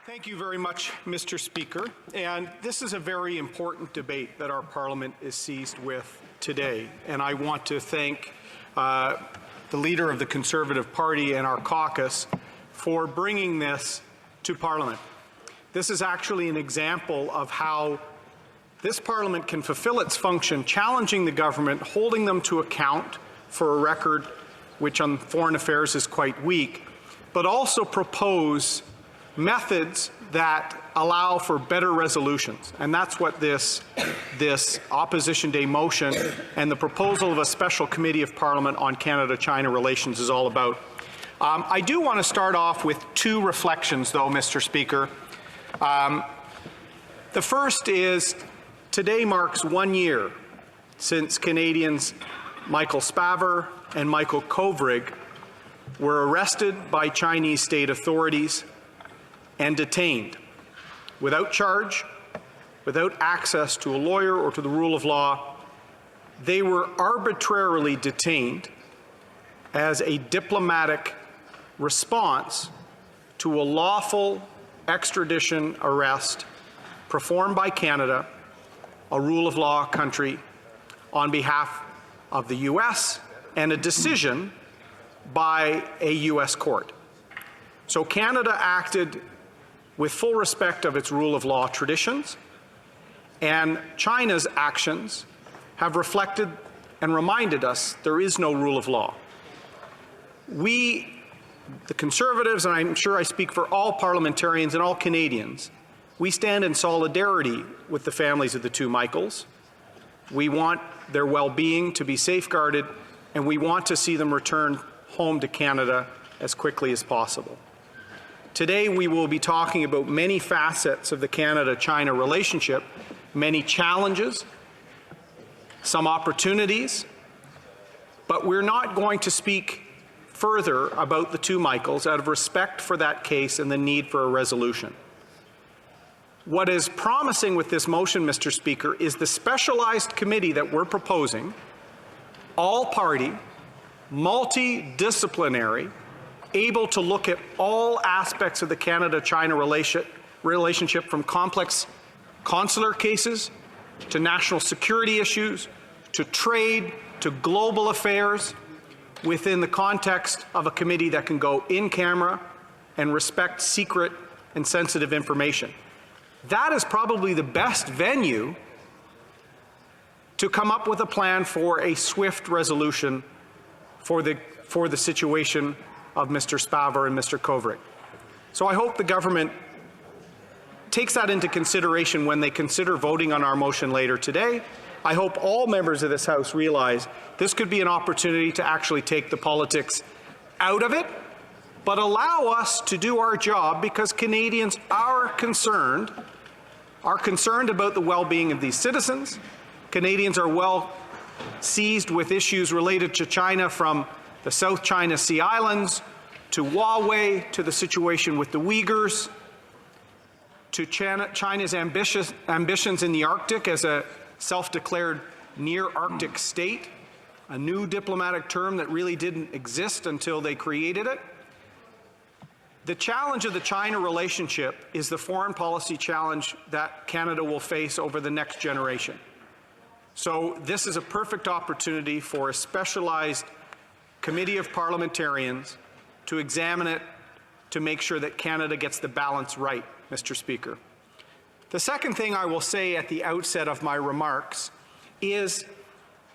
Thank you very much, Mr. Speaker. And this is a very important debate that our Parliament is seized with today. And I want to thank the Leader of the Conservative Party and our caucus for bringing this to Parliament. This is actually an example of how this Parliament can fulfill its function, challenging the government, holding them to account for a record which on foreign affairs is quite weak, but also propose methods that allow for better resolutions. And that's what this Opposition Day motion and the proposal of a special committee of Parliament on Canada-China relations is all about. I do want to start off with two reflections, though, Mr. Speaker. The first is today marks 1 year since Canadians Michael Spavor and Michael Kovrig were arrested by Chinese state authorities and detained without charge, without access to a lawyer or to the rule of law. They were arbitrarily detained as a diplomatic response to a lawful extradition arrest performed by Canada, a rule of law country, on behalf of the U.S. and a decision by a U.S. court. So Canada acted with full respect of its rule of law traditions, and China's actions have reflected and reminded us there is no rule of law. We, the Conservatives, and I'm sure I speak for all parliamentarians and all Canadians, we stand in solidarity with the families of the two Michaels. We want their well-being to be safeguarded, and we want to see them return home to Canada as quickly as possible. Today, we will be talking about many facets of the Canada-China relationship, many challenges, some opportunities, but we're not going to speak further about the two Michaels out of respect for that case and the need for a resolution. What is promising with this motion, Mr. Speaker, is the specialized committee that we're proposing, all-party, multidisciplinary, able to look at all aspects of the Canada-China relationship, from complex consular cases to national security issues to trade to global affairs, within the context of a committee that can go in camera and respect secret and sensitive information. That is probably the best venue to come up with a plan for a swift resolution for the situation of Mr. Spavor and Mr. Kovrig. So I hope the government takes that into consideration when they consider voting on our motion later today. I hope all members of this House realize this could be an opportunity to actually take the politics out of it, but allow us to do our job, because Canadians are concerned about the well-being of these citizens. Canadians are well seized with issues related to China, from the South China Sea Islands, to Huawei, to the situation with the Uyghurs, to China's ambitions in the Arctic as a self-declared near-Arctic state, a new diplomatic term that really didn't exist until they created it. The challenge of the China relationship is the foreign policy challenge that Canada will face over the next generation. So this is a perfect opportunity for a specialized committee of parliamentarians to examine it, to make sure that Canada gets the balance right, Mr. Speaker. The second thing I will say at the outset of my remarks is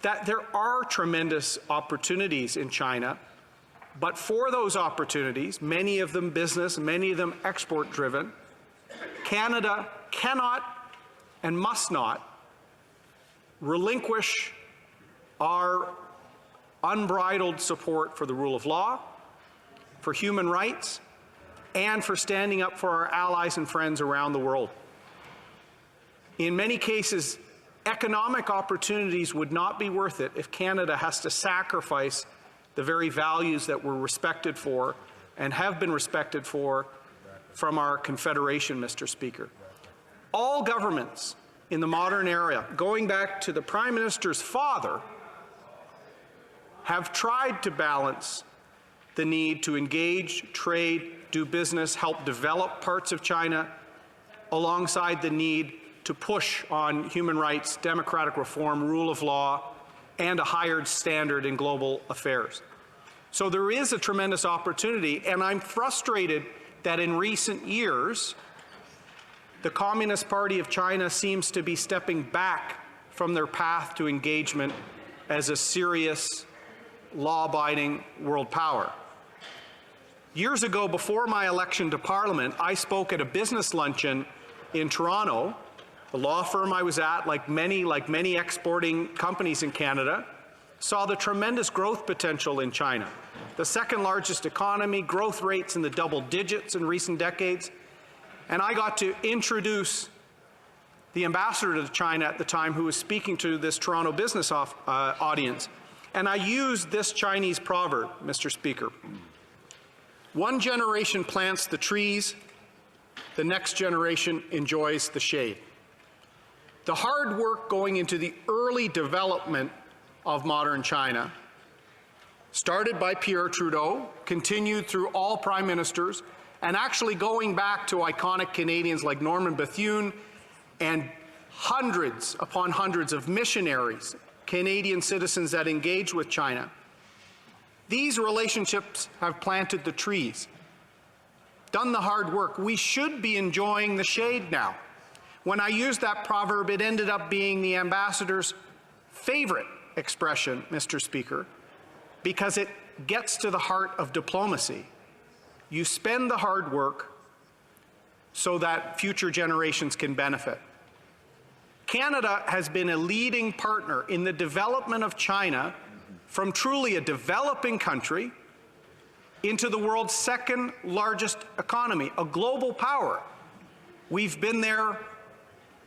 that there are tremendous opportunities in China, but for those opportunities, many of them business, many of them export-driven, Canada cannot and must not relinquish our unbridled support for the rule of law, for human rights, and for standing up for our allies and friends around the world. In many cases, economic opportunities would not be worth it if Canada has to sacrifice the very values that we're respected for and have been respected for from our Confederation, Mr. Speaker. All governments in the modern era, going back to the Prime Minister's father, have tried to balance the need to engage, trade, do business, help develop parts of China, alongside the need to push on human rights, democratic reform, rule of law, and a higher standard in global affairs. So there is a tremendous opportunity, and I'm frustrated that in recent years, the Communist Party of China seems to be stepping back from their path to engagement as a serious, law-abiding world power. Years ago, before my election to Parliament, I spoke at a business luncheon in Toronto. The law firm I was at, like many exporting companies in Canada, saw the tremendous growth potential in China. The second largest economy, growth rates in the double digits in recent decades. And I got to introduce the ambassador to China at the time, who was speaking to this Toronto business audience. And I used this Chinese proverb, Mr. Speaker. One generation plants the trees, the next generation enjoys the shade. The hard work going into the early development of modern China, started by Pierre Trudeau, continued through all prime ministers, and actually going back to iconic Canadians like Norman Bethune and hundreds upon hundreds of missionaries, Canadian citizens that engage with China. These relationships have planted the trees, done the hard work. We should be enjoying the shade now. When I used that proverb, it ended up being the ambassador's favorite expression, Mr. Speaker, because it gets to the heart of diplomacy. You spend the hard work so that future generations can benefit. Canada has been a leading partner in the development of China from truly a developing country into the world's second largest economy, a global power. We've been there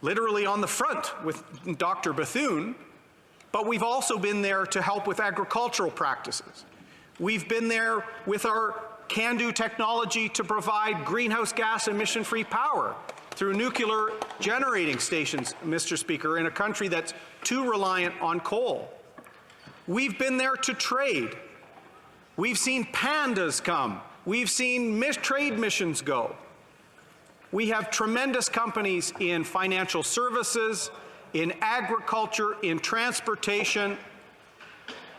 literally on the front with Dr. Bethune, but we've also been there to help with agricultural practices. We've been there with our CANDU technology to provide greenhouse gas emission-free power through nuclear generating stations, Mr. Speaker, in a country that's too reliant on coal. We've been there to trade. We've seen pandas come. We've seen trade missions go. We have tremendous companies in financial services, in agriculture, in transportation,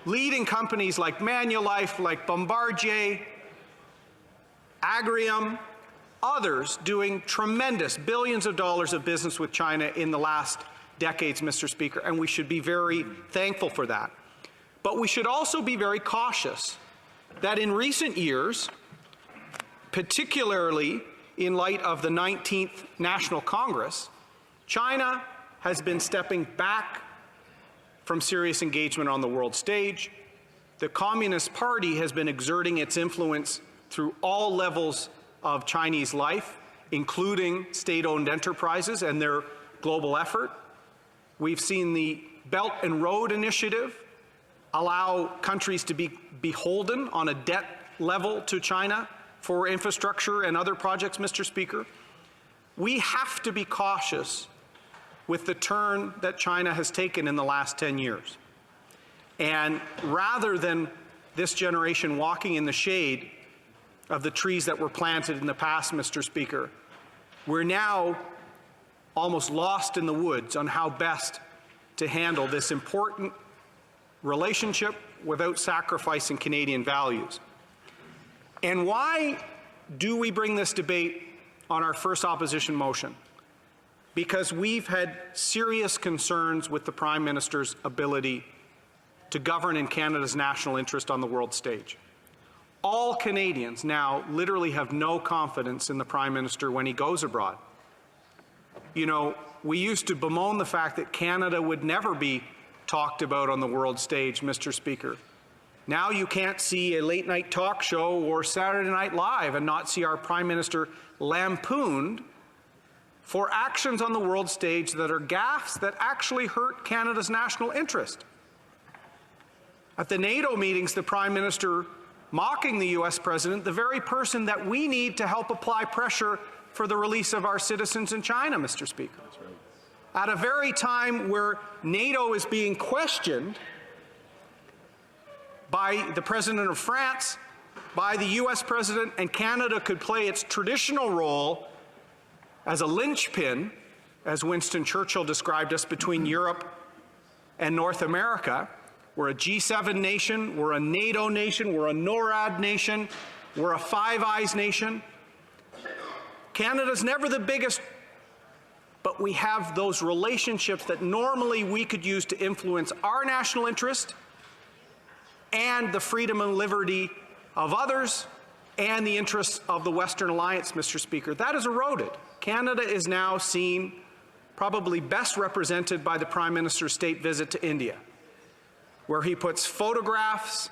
leading companies like Manulife, like Bombardier, Agrium, others doing tremendous billions of dollars of business with China in the last decades, Mr. Speaker, and we should be very thankful for that. But we should also be very cautious that in recent years, particularly in light of the 19th National Congress, China has been stepping back from serious engagement on the world stage. The Communist Party has been exerting its influence through all levels of Chinese life, including state-owned enterprises and their global effort. We've seen the Belt and Road Initiative allow countries to be beholden on a debt level to China for infrastructure and other projects, Mr. Speaker. We have to be cautious with the turn that China has taken in the last 10 years. And rather than this generation walking in the shade of the trees that were planted in the past, Mr. Speaker, we're now almost lost in the woods on how best to handle this important relationship without sacrificing Canadian values. And why do we bring this debate on our first opposition motion? Because we've had serious concerns with the Prime Minister's ability to govern in Canada's national interest on the world stage. All Canadians now literally have no confidence in the Prime Minister when he goes abroad. You know, we used to bemoan the fact that Canada would never be talked about on the world stage, Mr. Speaker. Now you can't see a late-night talk show or Saturday Night Live and not see our Prime Minister lampooned for actions on the world stage that are gaffes that actually hurt Canada's national interest. At the NATO meetings, the Prime Minister mocking the U.S. President, the very person that we need to help apply pressure for the release of our citizens in China, Mr. Speaker. That's right. At a very time where NATO is being questioned by the President of France by the U.S. president, and Canada could play its traditional role as a linchpin, as Winston Churchill described us, between Europe and North America. We're a G7 nation, we're a NATO nation, we're a NORAD nation, we're a Five Eyes nation. Canada's never the biggest, but we have those relationships that normally we could use to influence our national interest and the freedom and liberty of others and the interests of the Western Alliance, Mr. Speaker. That is eroded. Canada is now seen probably best represented by the Prime Minister's state visit to India, where he puts photographs,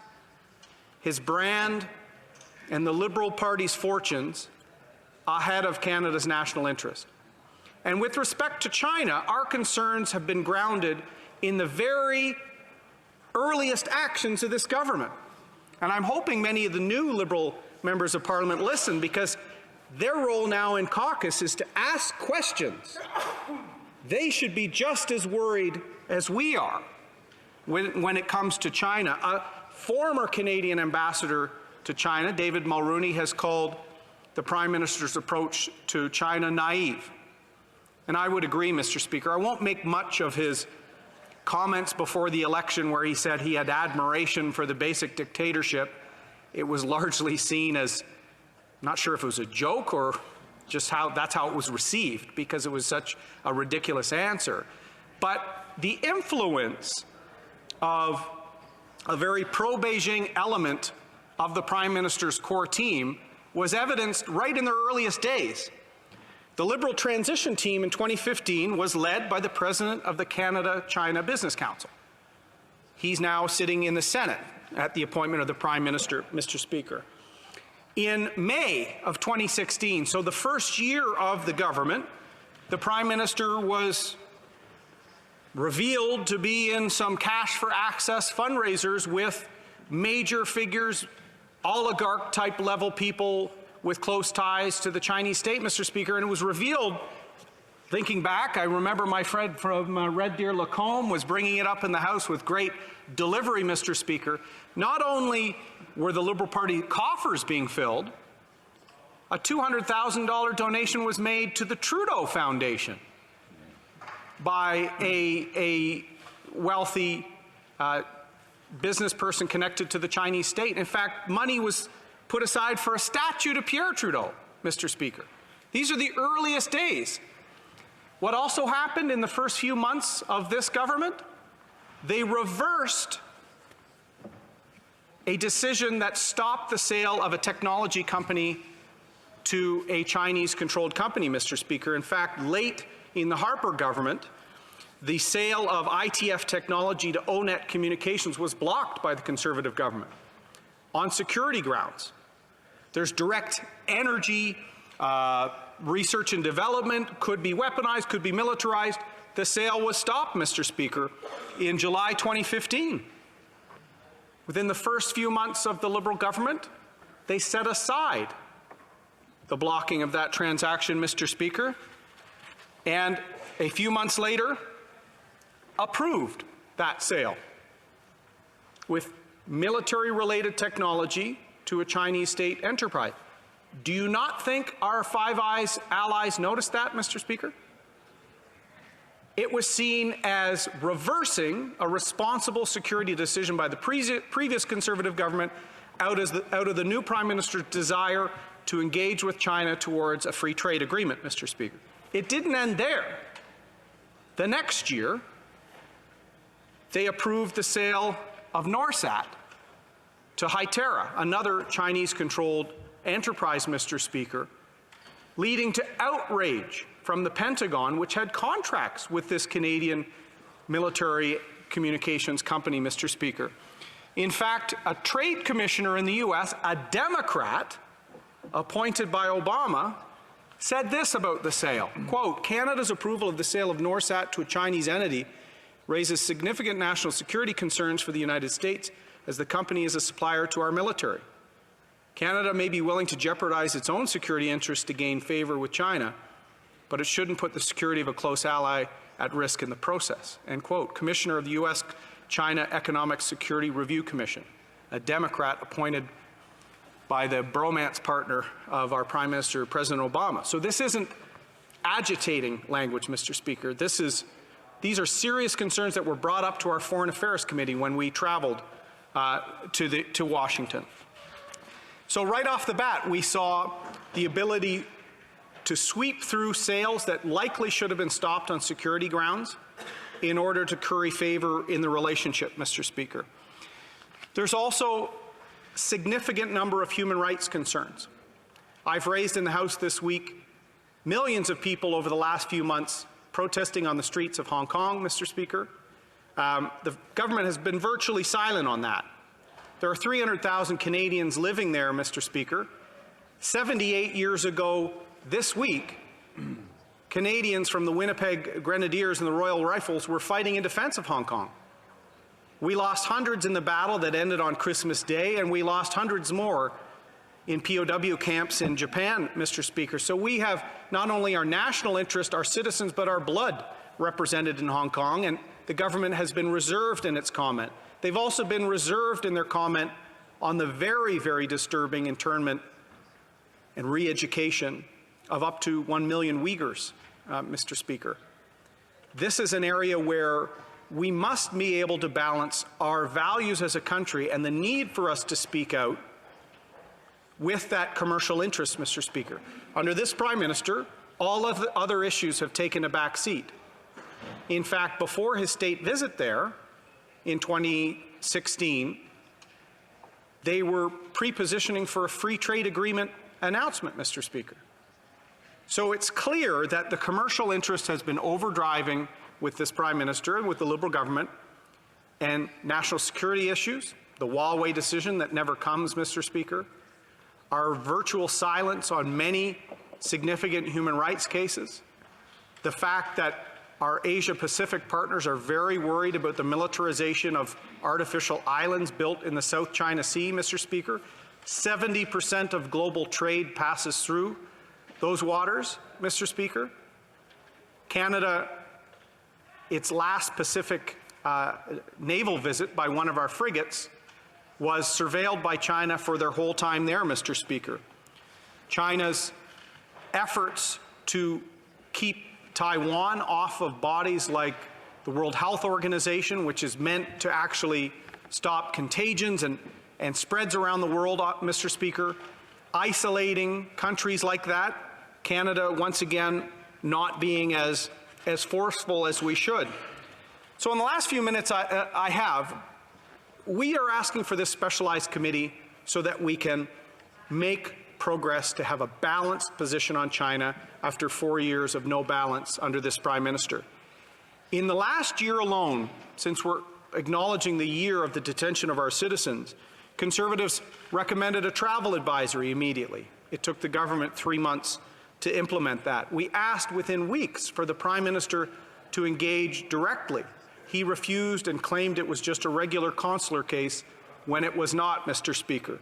his brand, and the Liberal Party's fortunes ahead of Canada's national interest. And with respect to China, our concerns have been grounded in the very earliest actions of this government. And I'm hoping many of the new Liberal members of Parliament listen, because their role now in caucus is to ask questions. They should be just as worried as we are when it comes to China. A former Canadian ambassador to China, David Mulroney, has called the Prime Minister's approach to China naive. And I would agree, Mr. Speaker. I won't make much of his comments before the election where he said he had admiration for the basic dictatorship. It was largely seen as, not sure if it was a joke or just that's how it was received, because it was such a ridiculous answer. But the influence of a very pro-Beijing element of the Prime Minister's core team was evidenced right in their earliest days. The Liberal transition team in 2015 was led by the President of the Canada-China Business Council. He's now sitting in the Senate at the appointment of the Prime Minister, Mr. Speaker. In May of 2016, so the first year of the government, the Prime Minister was revealed to be in some cash for access fundraisers with major figures, oligarch-type level people with close ties to the Chinese state, Mr. Speaker, and it was revealed, thinking back, I remember my friend from Red Deer Lacombe was bringing it up in the House with great delivery, Mr. Speaker. Not only were the Liberal Party coffers being filled, a $200,000 donation was made to the Trudeau Foundation by a wealthy business person connected to the Chinese state. In fact, money was put aside for a statue to Pierre Trudeau, Mr. Speaker. These are the earliest days. What also happened in the first few months of this government? They reversed a decision that stopped the sale of a technology company to a Chinese-controlled company, Mr. Speaker. In fact, late in the Harper government, the sale of ITF technology to ONET Communications was blocked by the Conservative government on security grounds. There's direct energy research and development, could be weaponized, could be militarized. The sale was stopped, Mr. Speaker, in July 2015. Within the first few months of the Liberal government, they set aside the blocking of that transaction, Mr. Speaker, and a few months later, approved that sale with military-related technology to a Chinese state enterprise. Do you not think our Five Eyes allies noticed that, Mr. Speaker? It was seen as reversing a responsible security decision by the previous Conservative government out of the new Prime Minister's desire to engage with China towards a free trade agreement, Mr. Speaker. It didn't end there. The next year, they approved the sale of Norsat to Hytera, another Chinese-controlled enterprise, Mr. Speaker, leading to outrage from the Pentagon, which had contracts with this Canadian military communications company, Mr. Speaker. In fact, a trade commissioner in the U.S., a Democrat appointed by Obama, said this about the sale, quote, "Canada's approval of the sale of Norsat to a Chinese entity raises significant national security concerns for the United States, as the company is a supplier to our military. Canada may be willing to jeopardize its own security interests to gain favor with China, but it shouldn't put the security of a close ally at risk in the process." End quote. Commissioner of the U.S.-China Economic Security Review Commission, a Democrat appointed by the bromance partner of our Prime Minister, President Obama. So this isn't agitating language, Mr. Speaker. These are serious concerns that were brought up to our Foreign Affairs Committee when we traveled to Washington. So right off the bat, we saw the ability to sweep through sales that likely should have been stopped on security grounds in order to curry favor in the relationship, Mr. Speaker. There's also a significant number of human rights concerns. I've raised in the House this week millions of people over the last few months protesting on the streets of Hong Kong, Mr. Speaker. The government has been virtually silent on that. There are 300,000 Canadians living there, Mr. Speaker. 78 years ago this week, Canadians from the Winnipeg Grenadiers and the Royal Rifles were fighting in defense of Hong Kong. We lost hundreds in the battle that ended on Christmas Day, and we lost hundreds more in POW camps in Japan, Mr. Speaker. So we have not only our national interest, our citizens, but our blood represented in Hong Kong, and the government has been reserved in its comment. They've also been reserved in their comment on the very, very disturbing internment and re-education of up to 1 million Uyghurs, Mr. Speaker. This is an area where we must be able to balance our values as a country and the need for us to speak out with that commercial interest, Mr. Speaker. Under this Prime Minister, all of the other issues have taken a back seat. In fact, before his state visit there in 2016, they were pre-positioning for a free trade agreement announcement, Mr. Speaker. So it's clear that the commercial interest has been overdriving with this Prime Minister and with the Liberal government, and national security issues, the Huawei decision that never comes, Mr. Speaker, our virtual silence on many significant human rights cases, the fact that our Asia-Pacific partners are very worried about the militarization of artificial islands built in the South China Sea, Mr. Speaker. 70% of global trade passes through those waters, Mr. Speaker. Canada, its last Pacific naval visit by one of our frigates was surveilled by China for their whole time there, Mr. Speaker. China's efforts to keep Taiwan off of bodies like the World Health Organization, which is meant to actually stop contagions and spreads around the world, Mr. Speaker, isolating countries like that, Canada once again not being as forceful as we should. So in the last few minutes we are asking for this specialized committee so that we can make progress to have a balanced position on China after 4 years of no balance under this Prime Minister. In the last year alone, since we're acknowledging the year of the detention of our citizens, Conservatives recommended a travel advisory immediately. It took the government 3 months to implement that. We asked within weeks for the Prime Minister to engage directly. He refused and claimed it was just a regular consular case when it was not, Mr. Speaker.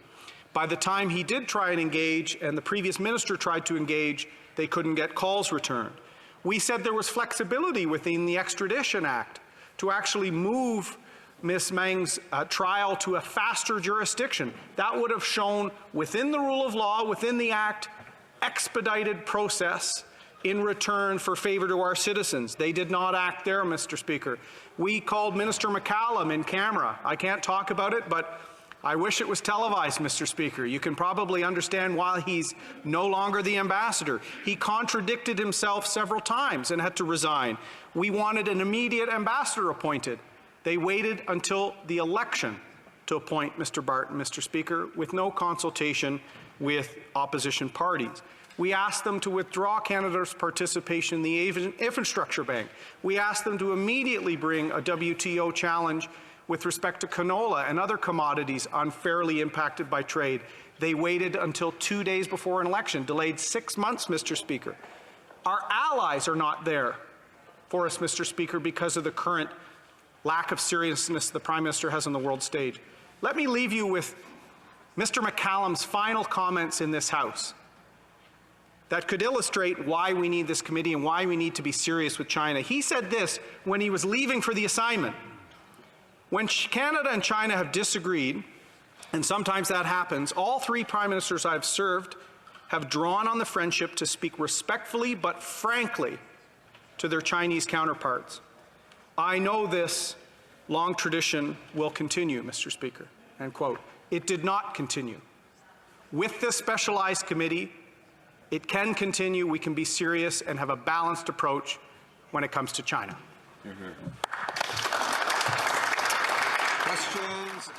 By the time he did try and engage and the previous minister tried to engage, they couldn't get calls returned. We said there was flexibility within the Extradition Act to actually move Ms. Meng's trial to a faster jurisdiction. That would have shown within the rule of law, within the Act, expedited process in return for favor to our citizens. They did not act there, Mr. Speaker. We called Minister McCallum in camera. I can't talk about it, but I wish it was televised, Mr. Speaker. You can probably understand why he's no longer the ambassador. He contradicted himself several times and had to resign. We wanted an immediate ambassador appointed. They waited until the election to appoint Mr. Barton, Mr. Speaker, with no consultation with opposition parties. We asked them to withdraw Canada's participation in the Infrastructure Bank. We asked them to immediately bring a WTO challenge with respect to canola and other commodities unfairly impacted by trade. They waited until 2 days before an election, delayed 6 months, Mr. Speaker. Our allies are not there for us, Mr. Speaker, because of the current lack of seriousness the Prime Minister has on the world stage. Let me leave you with Mr. McCallum's final comments in this House that could illustrate why we need this committee and why we need to be serious with China. He said this when he was leaving for the assignment. When Canada and China have disagreed and sometimes that happens, all three prime ministers I've served have drawn on the friendship to speak respectfully but frankly to their Chinese counterparts. I know this long tradition will continue, Mr. Speaker." End quote. It did not continue. With this specialized committee, it can continue. We can be serious and have a balanced approach when it comes to China. Questions?